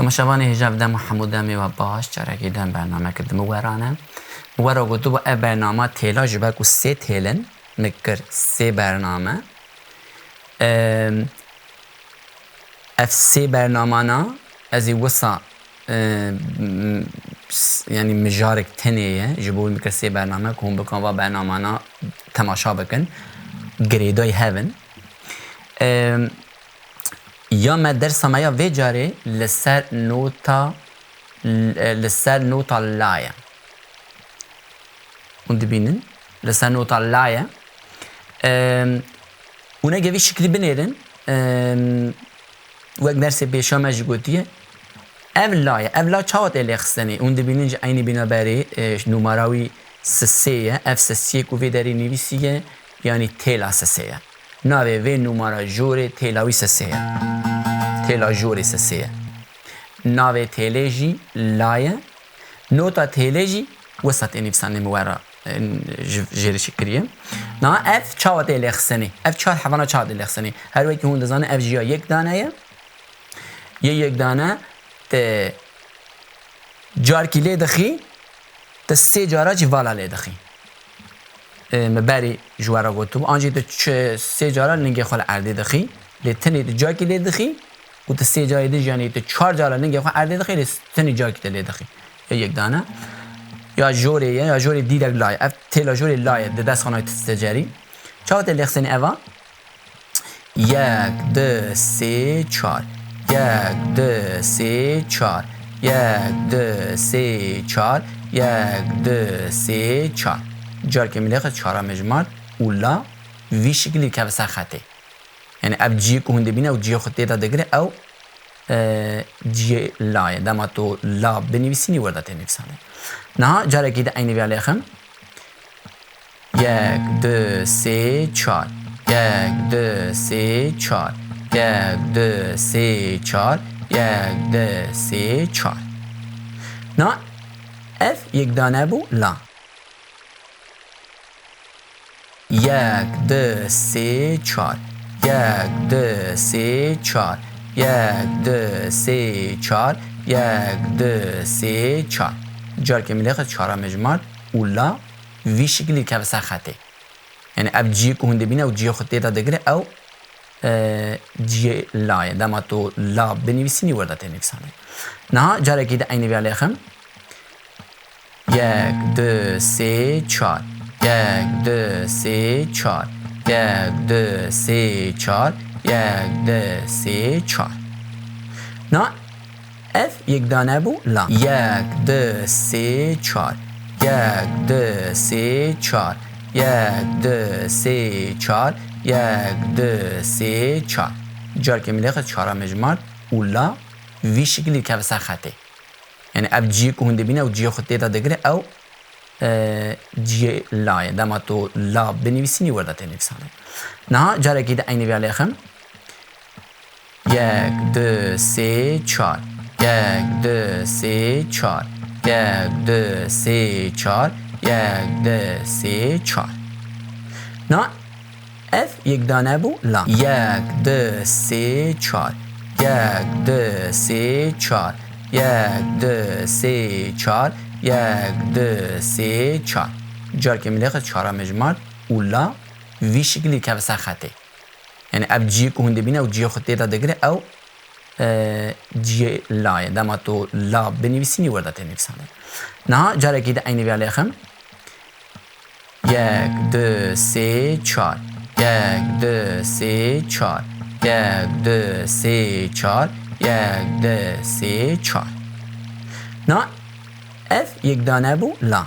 تماشاوان هجاب دم محمود دمی و باش چرکی دم برنامه کردم ورانه ورا گفتو با برنامه تیلا جبک و 3 تیلن نکر 3 برنامه اف 3 برنامه نا ازی وسا یعنی مجارک تنیه جبوی میکر 3 برنامه که هم بکن و برنامه نا تماشا بکن گریدای هون یا ما درس ما یا وی جاره لسر نوتا لایه اون دبینن لسر نوتا لایه اونه گوی شکلی بنیرن وقت درس پیشا مجی گوتیه اف لا چاوت الی خستنی اون دبینن جا اینی بینا باری نماراوی سسیه اف سسیه که وی داری نویسیه یعنی تیلا سسیه ناوی وی نمارا جوری تیلاوی سسیه تیلا جوری سسیه ناوی تیلیجی لایه نوتا تیلیجی وسط نفسانی مورا جیری شکریه نا اف چاوت الی خستنی اف چهار حوانا چاوت الی خستنی هر وقتی هون دزانه اف جیا یک دانه یک دانه ت جار کی لی دخی ت 3 جارا جی والا لی دخی مباری جوارا گوتو آنجی تو 3 جارا نگه خال عرضی دخی لی تنی تو جا کی لی دخی و تو 3 جای دیگه یعنی تو 4 جارا نگه خال عرضی دخی لی تنی جا کی لی دخی یک دانه یا جوری دیگر لای اف تیلا جوری لای دست خانه تستجری چهار تلی خسنی اوا 1 2 3 4 1 2 3 4 1 2 3 4 1 2 3 4 جار که میلیخ 4 مجموعات اولا وی شکلی که بسر خطه یعنی اب جی که هنده بینه و جی خطه تا دگره او جی لایه دما تو لا بنویسینی ورده تنویسانه نه جاره که ده اینی بیالیخم 1 2 3 4 1 2 3 4 1 2 3 4 1 2 3 4 نه اف یک دانه بو لا 1 2 3 4 1 2 3 4 1 2 3 4 1 2 3 4 جار که میلیخ 4 مجموعات اولا وی شکلی که بسر خطه یعنی اب جی که هنده بینه و جی خطه تا دگره او جی لایه دما تو لا بنویسینی ورده تنویسانه نه جاره که ده اینی بیالیخم 1 2 3 4 1 2 3 4 1 2 3 4 1 2 3 4 نه اف یک دانه بو لا 1 2 3 4 1 2 3 4 1 2 3 4 1 2 3 4 جار که میلیخ 4 مجموعات اولا وی شکلی که بسر خطه یعنی اب جی که هنده بینه و جی خطه تا دگره او جی لایه دما تو لا بنویسینی ورده تنویسانه نه جاره که ده اینی بیالیخم 1 2 3 4 1 2 3 4 1 2 3 4 1 2 3 4 نه اف یک دانه بو لا 1 2 3 4 1 2 3 4 1 2 3 4 1 2 3 4 جار که میلیخ 4 مجموعات اولا وی شکلی که بسر خطه یعنی اب جی که هنده بینه و جی خطه تا دگره او جی لایه دما تو لا بنویسینی ورده تنویسانه نه جاره که ده اینی بیالیخم 1 2 3 4 1 2 3 4 1 2 3 4 1 2 3 4 نه اف یک دانه بو لا